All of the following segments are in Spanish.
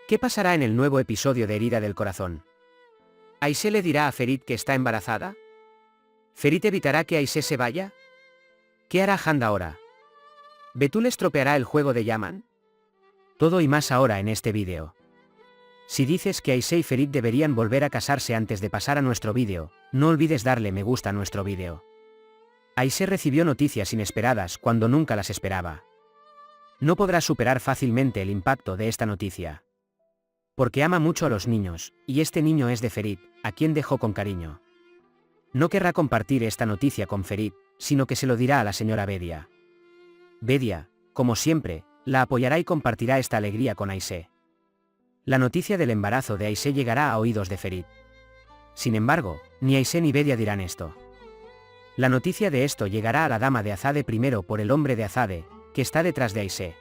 ¿Qué pasará en el nuevo episodio de Herida del Corazón? ¿Aisé le dirá a Ferit que está embarazada? ¿Ferit evitará que Aisé se vaya? ¿Qué hará Hand ahora? ¿Betul estropeará el juego de Yaman? Todo y más ahora en este vídeo. Si dices que Aisé y Ferit deberían volver a casarse antes de pasar a nuestro vídeo, no olvides darle me gusta a nuestro vídeo. Aisé recibió noticias inesperadas cuando nunca las esperaba. No podrá superar fácilmente el impacto de esta noticia. Porque ama mucho a los niños, y este niño es de Ferit, a quien dejó con cariño. No querrá compartir esta noticia con Ferit, sino que se lo dirá a la señora Bedia. Bedia, como siempre, la apoyará y compartirá esta alegría con Aisé. La noticia del embarazo de Aisé llegará a oídos de Ferit. Sin embargo, ni Aisé ni Bedia dirán esto. La noticia de esto llegará a la dama de Azade primero por el hombre de Azade, que está detrás de Aisé.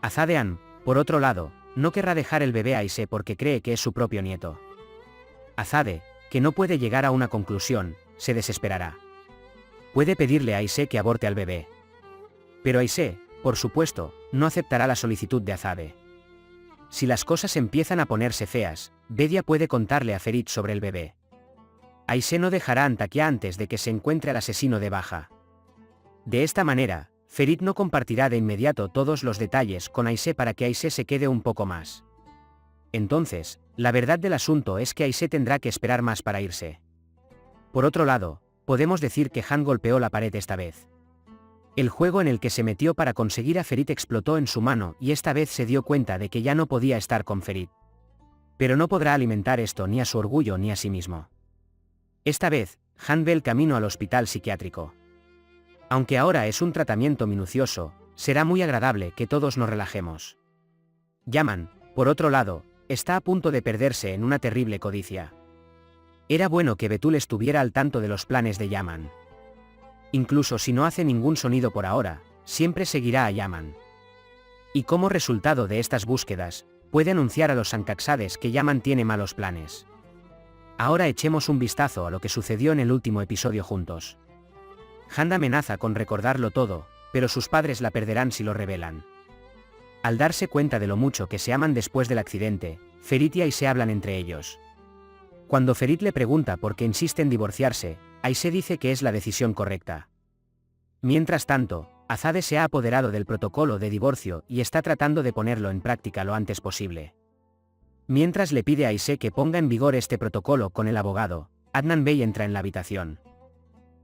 Azade por otro lado, no querrá dejar el bebé a Aisé porque cree que es su propio nieto. Azade, que no puede llegar a una conclusión, se desesperará. Puede pedirle a Aisé que aborte al bebé. Pero Aisé, por supuesto, no aceptará la solicitud de Azade. Si las cosas empiezan a ponerse feas, Bedia puede contarle a Ferit sobre el bebé. Aisé no dejará a Antakia antes de que se encuentre al asesino de Baja. De esta manera, Ferit no compartirá de inmediato todos los detalles con Aisé para que Aisé se quede un poco más. Entonces, la verdad del asunto es que Aisé tendrá que esperar más para irse. Por otro lado, podemos decir que Han golpeó la pared esta vez. El juego en el que se metió para conseguir a Ferit explotó en su mano y esta vez se dio cuenta de que ya no podía estar con Ferit. Pero no podrá alimentar esto ni a su orgullo ni a sí mismo. Esta vez, Han ve el camino al hospital psiquiátrico. Aunque ahora es un tratamiento minucioso, será muy agradable que todos nos relajemos. Yaman, por otro lado, está a punto de perderse en una terrible codicia. Era bueno que Betul estuviera al tanto de los planes de Yaman. Incluso si no hace ningún sonido por ahora, siempre seguirá a Yaman. Y como resultado de estas búsquedas, puede anunciar a los Sancaxades que Yaman tiene malos planes. Ahora echemos un vistazo a lo que sucedió en el último episodio juntos. Hand amenaza con recordarlo todo, pero sus padres la perderán si lo revelan. Al darse cuenta de lo mucho que se aman después del accidente, Ferit y Aisé hablan entre ellos. Cuando Ferit le pregunta por qué insiste en divorciarse, Aisé dice que es la decisión correcta. Mientras tanto, Azade se ha apoderado del protocolo de divorcio y está tratando de ponerlo en práctica lo antes posible. Mientras le pide a Aisé que ponga en vigor este protocolo con el abogado, Adnan Bey entra en la habitación.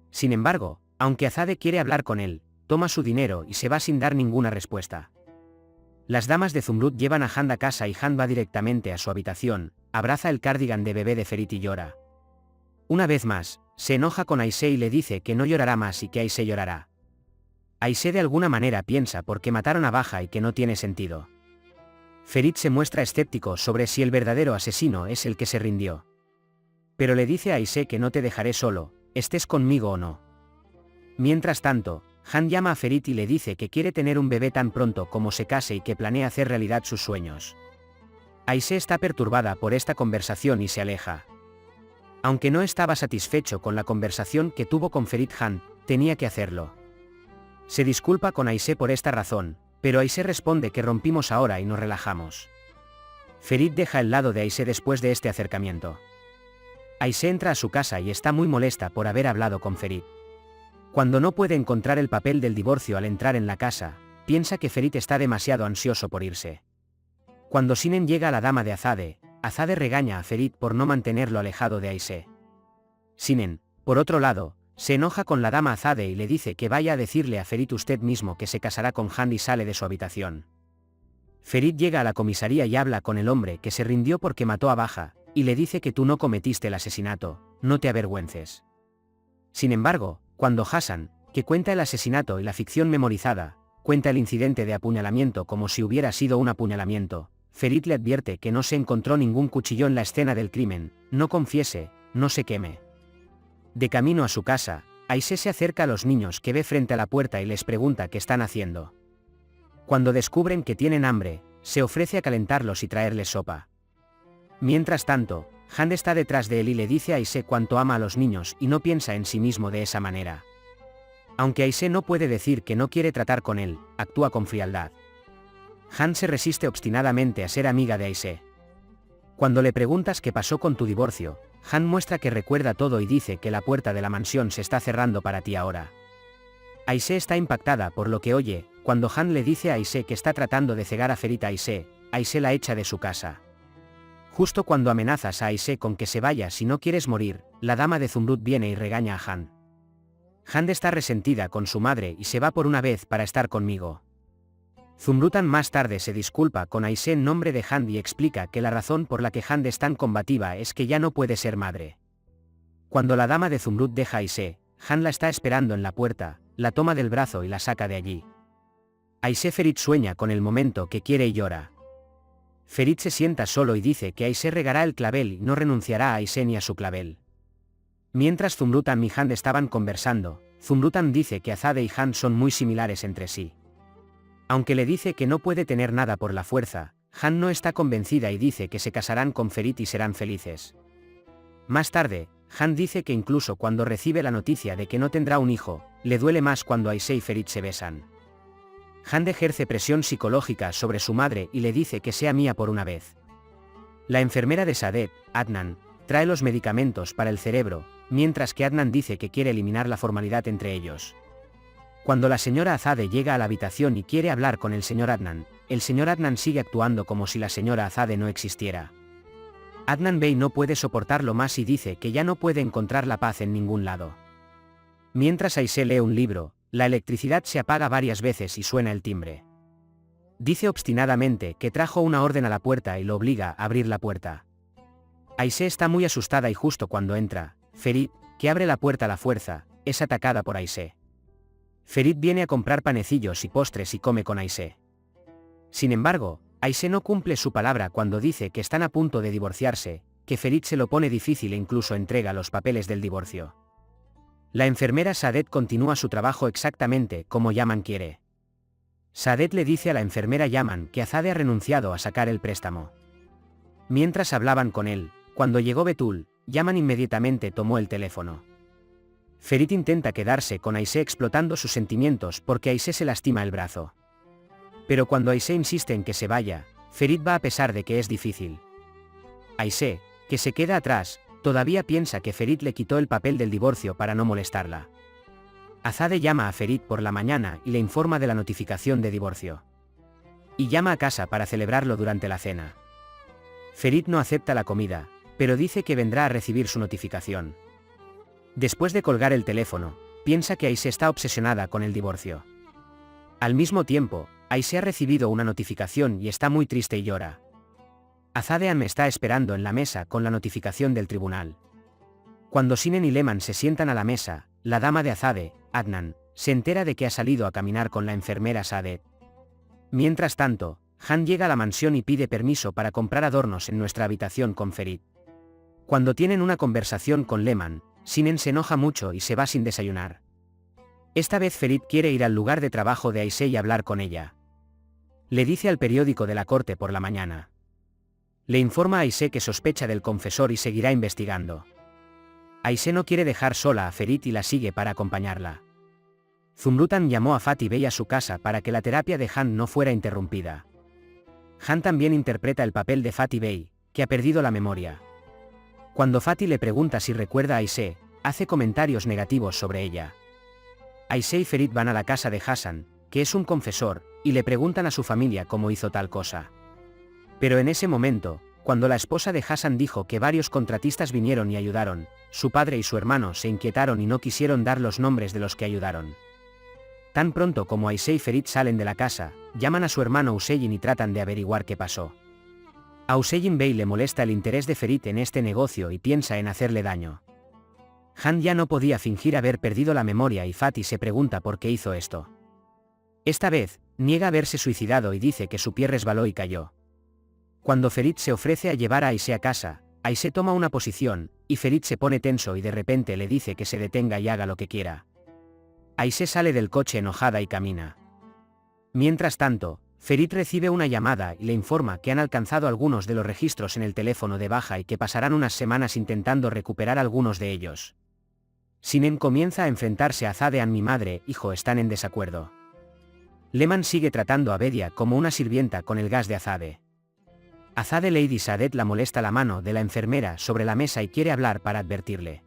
Sin embargo, aunque Azade quiere hablar con él, toma su dinero y se va sin dar ninguna respuesta. Las damas de Zumrud llevan a Hand a casa y Hand va directamente a su habitación, abraza el cardigan de bebé de Ferit y llora. Una vez más, se enoja con Aisé y le dice que no llorará más y que Aisé llorará. Aisé de alguna manera piensa por qué mataron a Baja y que no tiene sentido. Ferit se muestra escéptico sobre si el verdadero asesino es el que se rindió. Pero le dice a Aisé que no te dejaré solo, estés conmigo o no. Mientras tanto, Han llama a Ferit y le dice que quiere tener un bebé tan pronto como se case y que planea hacer realidad sus sueños. Aisé está perturbada por esta conversación y se aleja. Aunque no estaba satisfecho con la conversación que tuvo con Ferit, Han tenía que hacerlo. Se disculpa con Aisé por esta razón, pero Aisé responde que rompimos ahora y nos relajamos. Ferit deja el lado de Aisé después de este acercamiento. Aisé entra a su casa y está muy molesta por haber hablado con Ferit. Cuando no puede encontrar el papel del divorcio al entrar en la casa, piensa que Ferit está demasiado ansioso por irse. Cuando Sinen llega a la dama de Azade, Azade regaña a Ferit por no mantenerlo alejado de Aisé. Sinen, por otro lado, se enoja con la dama Azade y le dice que vaya a decirle a Ferit usted mismo que se casará con Hand y sale de su habitación. Ferit llega a la comisaría y habla con el hombre que se rindió porque mató a Baja, y le dice que tú no cometiste el asesinato, no te avergüences. Sin embargo, cuando Hassan, que cuenta el asesinato y la ficción memorizada, cuenta el incidente de apuñalamiento como si hubiera sido un apuñalamiento, Ferit le advierte que no se encontró ningún cuchillo en la escena del crimen, no confiese, no se queme. De camino a su casa, Aisé se acerca a los niños que ve frente a la puerta y les pregunta qué están haciendo. Cuando descubren que tienen hambre, se ofrece a calentarlos y traerles sopa. Mientras tanto, Hand está detrás de él y le dice a Aisé cuánto ama a los niños y no piensa en sí mismo de esa manera. Aunque Aisé no puede decir que no quiere tratar con él, actúa con frialdad. Han se resiste obstinadamente a ser amiga de Aise. Cuando le preguntas qué pasó con tu divorcio, Han muestra que recuerda todo y dice que la puerta de la mansión se está cerrando para ti ahora. Aise está impactada por lo que oye. Cuando Han le dice a Aise que está tratando de cegar a Ferit a Aise, Aise la echa de su casa. Justo cuando amenazas a Aise con que se vaya si no quieres morir, la dama de Zumrud viene y regaña a Han. Han está resentida con su madre y se va por una vez para estar conmigo. Zumrutan más tarde se disculpa con Aise en nombre de Han y explica que la razón por la que Han es tan combativa es que ya no puede ser madre. Cuando la dama de Zumrud deja a Aise, Han la está esperando en la puerta, la toma del brazo y la saca de allí. Aise Ferit sueña con el momento que quiere y llora. Ferit se sienta solo y dice que Aise regará el clavel y no renunciará a Aise ni a su clavel. Mientras Zumrutan y Han estaban conversando, Zumrutan dice que Azade y Han son muy similares entre sí. Aunque le dice que no puede tener nada por la fuerza, Han no está convencida y dice que se casarán con Ferit y serán felices. Más tarde, Han dice que incluso cuando recibe la noticia de que no tendrá un hijo, le duele más cuando Aise y Ferit se besan. Han ejerce presión psicológica sobre su madre y le dice que sea mía por una vez. La enfermera de Saadet, Adnan, trae los medicamentos para el cerebro, mientras que Adnan dice que quiere eliminar la formalidad entre ellos. Cuando la señora Azade llega a la habitación y quiere hablar con el señor Adnan sigue actuando como si la señora Azade no existiera. Adnan Bey no puede soportarlo más y dice que ya no puede encontrar la paz en ningún lado. Mientras Aise lee un libro, la electricidad se apaga varias veces y suena el timbre. Dice obstinadamente que trajo una orden a la puerta y lo obliga a abrir la puerta. Aise está muy asustada y justo cuando entra, Ferit, que abre la puerta a la fuerza, es atacada por Aise. Ferit viene a comprar panecillos y postres y come con Aise. Sin embargo, Aise no cumple su palabra cuando dice que están a punto de divorciarse, que Ferit se lo pone difícil e incluso entrega los papeles del divorcio. La enfermera Saadet continúa su trabajo exactamente como Yaman quiere. Saadet le dice a la enfermera Yaman que Azade ha renunciado a sacar el préstamo. Mientras hablaban con él, cuando llegó Betul, Yaman inmediatamente tomó el teléfono. Ferit intenta quedarse con Aise explotando sus sentimientos porque Aise se lastima el brazo. Pero cuando Aise insiste en que se vaya, Ferit va a pesar de que es difícil. Aise, que se queda atrás, todavía piensa que Ferit le quitó el papel del divorcio para no molestarla. Azade llama a Ferit por la mañana y le informa de la notificación de divorcio. Y llama a casa para celebrarlo durante la cena. Ferit no acepta la comida, pero dice que vendrá a recibir su notificación. Después de colgar el teléfono, piensa que Aise está obsesionada con el divorcio. Al mismo tiempo, Aise ha recibido una notificación y está muy triste y llora. Azade me está esperando en la mesa con la notificación del tribunal. Cuando Sinen y Leman se sientan a la mesa, la dama de Azade, Adnan, se entera de que ha salido a caminar con la enfermera Saadet. Mientras tanto, Han llega a la mansión y pide permiso para comprar adornos en nuestra habitación con Ferit. Cuando tienen una conversación con Leman, Sinen se enoja mucho y se va sin desayunar. Esta vez Ferit quiere ir al lugar de trabajo de Aise y hablar con ella. Le dice al periódico de la corte por la mañana. Le informa a Aise que sospecha del confesor y seguirá investigando. Aise no quiere dejar sola a Ferit y la sigue para acompañarla. Zumrutan llamó a Fatih Bey a su casa para que la terapia de Han no fuera interrumpida. Han también interpreta el papel de Fatih Bey, que ha perdido la memoria. Cuando Fatih le pregunta si recuerda a Aise, hace comentarios negativos sobre ella. Aise y Ferit van a la casa de Hassan, que es un confesor, y le preguntan a su familia cómo hizo tal cosa. Pero en ese momento, cuando la esposa de Hassan dijo que varios contratistas vinieron y ayudaron, su padre y su hermano se inquietaron y no quisieron dar los nombres de los que ayudaron. Tan pronto como Aise y Ferit salen de la casa, llaman a su hermano Hüseyin y tratan de averiguar qué pasó. A Hüseyin Bey le molesta el interés de Ferit en este negocio y piensa en hacerle daño. Han ya no podía fingir haber perdido la memoria y Fatih se pregunta por qué hizo esto. Esta vez, niega haberse suicidado y dice que su pie resbaló y cayó. Cuando Ferit se ofrece a llevar a Aise a casa, Aise toma una posición, y Ferit se pone tenso y de repente le dice que se detenga y haga lo que quiera. Aise sale del coche enojada y camina. Mientras tanto, Ferit recibe una llamada y le informa que han alcanzado algunos de los registros en el teléfono de Baja y que pasarán unas semanas intentando recuperar algunos de ellos. Sinen comienza a enfrentarse a Azade. Mi madre, hijo están en desacuerdo. Leman sigue tratando a Bedia como una sirvienta con el gas de Azade. Azade Lady Saadet la molesta la mano de la enfermera sobre la mesa y quiere hablar para advertirle.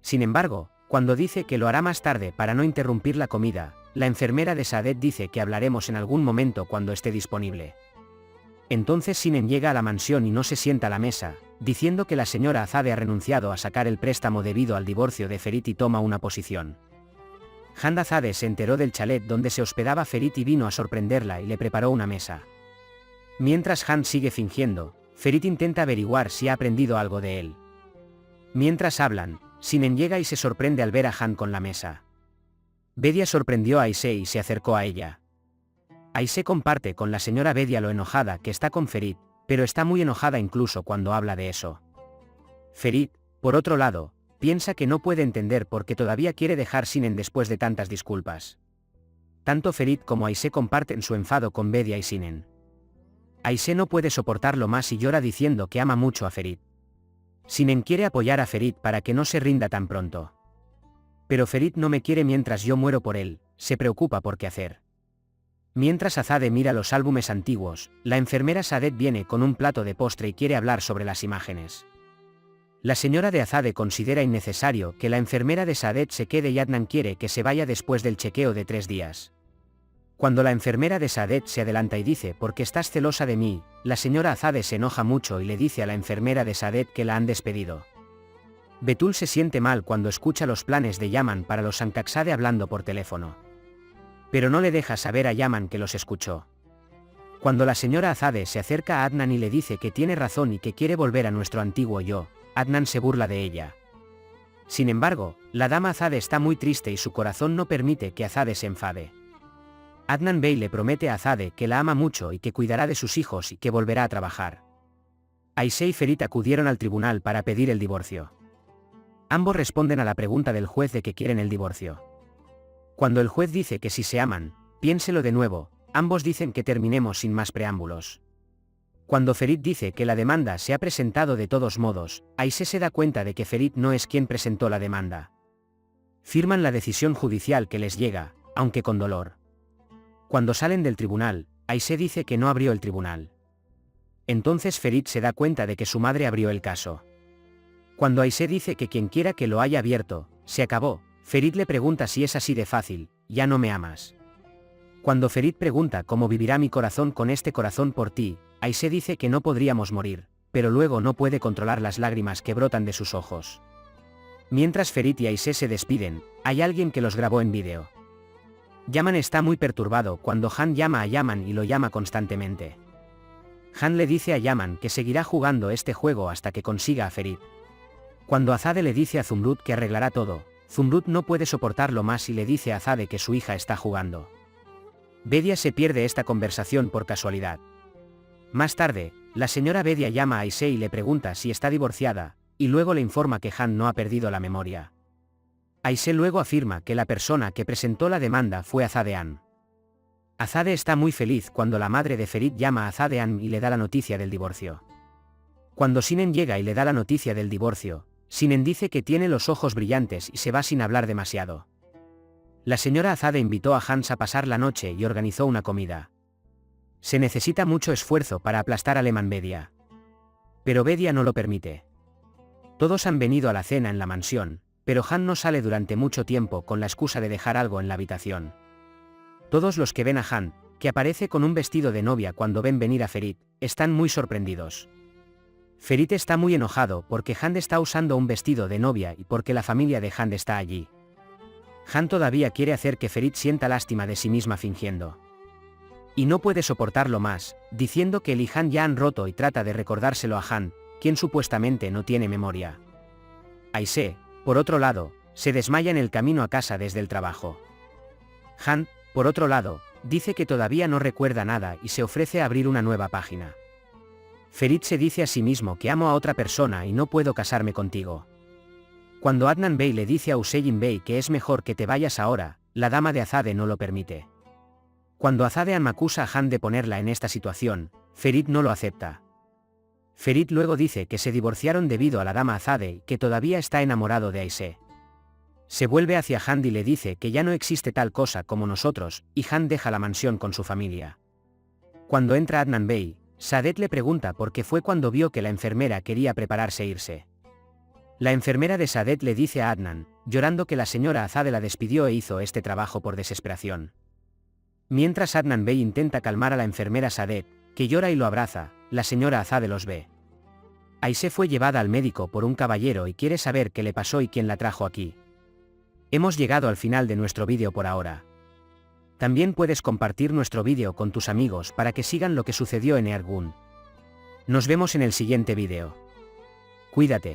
Sin embargo, cuando dice que lo hará más tarde para no interrumpir la comida, la enfermera de Saadet dice que hablaremos en algún momento cuando esté disponible. Entonces Sinen llega a la mansión y no se sienta a la mesa, diciendo que la señora Azade ha renunciado a sacar el préstamo debido al divorcio de Ferit y toma una posición. Han Azade se enteró del chalet donde se hospedaba Ferit y vino a sorprenderla y le preparó una mesa. Mientras Han sigue fingiendo, Ferit intenta averiguar si ha aprendido algo de él. Mientras hablan, Sinen llega y se sorprende al ver a Han con la mesa. Bedia sorprendió a Aise y se acercó a ella. Aise comparte con la señora Bedia lo enojada que está con Ferit, pero está muy enojada incluso cuando habla de eso. Ferit, por otro lado, piensa que no puede entender por qué todavía quiere dejar Sinen después de tantas disculpas. Tanto Ferit como Aise comparten su enfado con Bedia y Sinen. Aise no puede soportarlo más y llora diciendo que ama mucho a Ferit. Sinen quiere apoyar a Ferit para que no se rinda tan pronto. Pero Ferit no me quiere mientras yo muero por él, se preocupa por qué hacer. Mientras Azade mira los álbumes antiguos, la enfermera Saadet viene con un plato de postre y quiere hablar sobre las imágenes. La señora de Azade considera innecesario que la enfermera de Saadet se quede y Adnan quiere que se vaya después del chequeo de 3 días. Cuando la enfermera de Saadet se adelanta y dice «¿Por qué estás celosa de mí?», la señora Azade se enoja mucho y le dice a la enfermera de Saadet que la han despedido. Betul se siente mal cuando escucha los planes de Yaman para los Sancaxade hablando por teléfono. Pero no le deja saber a Yaman que los escuchó. Cuando la señora Azade se acerca a Adnan y le dice que tiene razón y que quiere volver a nuestro antiguo yo, Adnan se burla de ella. Sin embargo, la dama Azade está muy triste y su corazón no permite que Azade se enfade. Adnan Bey le promete a Azade que la ama mucho y que cuidará de sus hijos y que volverá a trabajar. Aise y Ferit acudieron al tribunal para pedir el divorcio. Ambos responden a la pregunta del juez de que quieren el divorcio. Cuando el juez dice que si se aman, piénselo de nuevo, ambos dicen que terminemos sin más preámbulos. Cuando Ferit dice que la demanda se ha presentado de todos modos, Aise se da cuenta de que Ferit no es quien presentó la demanda. Firman la decisión judicial que les llega, aunque con dolor. Cuando salen del tribunal, Aise dice que no abrió el tribunal. Entonces Ferit se da cuenta de que su madre abrió el caso. Cuando Aise dice que quien quiera que lo haya abierto, se acabó, Ferit le pregunta si es así de fácil, ¿ya no me amas? Cuando Ferit pregunta cómo vivirá mi corazón con este corazón por ti, Aise dice que no podríamos morir, pero luego no puede controlar las lágrimas que brotan de sus ojos. Mientras Ferit y Aise se despiden, hay alguien que los grabó en vídeo. Yaman está muy perturbado cuando Han llama a Yaman y lo llama constantemente. Han le dice a Yaman que seguirá jugando este juego hasta que consiga a Ferit. Cuando Azade le dice a Zumrud que arreglará todo, Zumrud no puede soportarlo más y le dice a Azade que su hija está jugando. Bedia se pierde esta conversación por casualidad. Más tarde, la señora Bedia llama a Aise y le pregunta si está divorciada, y luego le informa que Han no ha perdido la memoria. Aise luego afirma que la persona que presentó la demanda fue Azadean. Azade está muy feliz cuando la madre de Ferit llama a Azadean y le da la noticia del divorcio. Cuando Sinen llega y le da la noticia del divorcio, Sinen dice que tiene los ojos brillantes y se va sin hablar demasiado. La señora Azade invitó a Hans a pasar la noche y organizó una comida. Se necesita mucho esfuerzo para aplastar a Leman Bedia. Pero Bedia no lo permite. Todos han venido a la cena en la mansión, pero Han no sale durante mucho tiempo con la excusa de dejar algo en la habitación. Todos los que ven a Han, que aparece con un vestido de novia cuando ven venir a Ferit, están muy sorprendidos. Ferit está muy enojado porque Han está usando un vestido de novia y porque la familia de Han está allí. Han todavía quiere hacer que Ferit sienta lástima de sí misma fingiendo. Y no puede soportarlo más, diciendo que él y Han ya han roto y trata de recordárselo a Han, quien supuestamente no tiene memoria. Aise, por otro lado, se desmaya en el camino a casa desde el trabajo. Han, por otro lado, dice que todavía no recuerda nada y se ofrece a abrir una nueva página. Ferit se dice a sí mismo que amo a otra persona y no puedo casarme contigo. Cuando Adnan Bey le dice a Hüseyin Bey que es mejor que te vayas ahora, la dama de Azade no lo permite. Cuando Azadean acusa a Han de ponerla en esta situación, Ferit no lo acepta. Ferit luego dice que se divorciaron debido a la dama Azade y que todavía está enamorado de Aise. Se vuelve hacia Hand y le dice que ya no existe tal cosa como nosotros, y Hand deja la mansión con su familia. Cuando entra Adnan Bey, Saadet le pregunta por qué fue cuando vio que la enfermera quería prepararse a irse. La enfermera de Saadet le dice a Adnan, llorando, que la señora Azade la despidió e hizo este trabajo por desesperación. Mientras Adnan Bey intenta calmar a la enfermera Saadet, que llora y lo abraza, la señora Azade los ve. Aisé fue llevada al médico por un caballero y quiere saber qué le pasó y quién la trajo aquí. Hemos llegado al final de nuestro vídeo por ahora. También puedes compartir nuestro vídeo con tus amigos para que sigan lo que sucedió en Eargun. Nos vemos en el siguiente vídeo. Cuídate.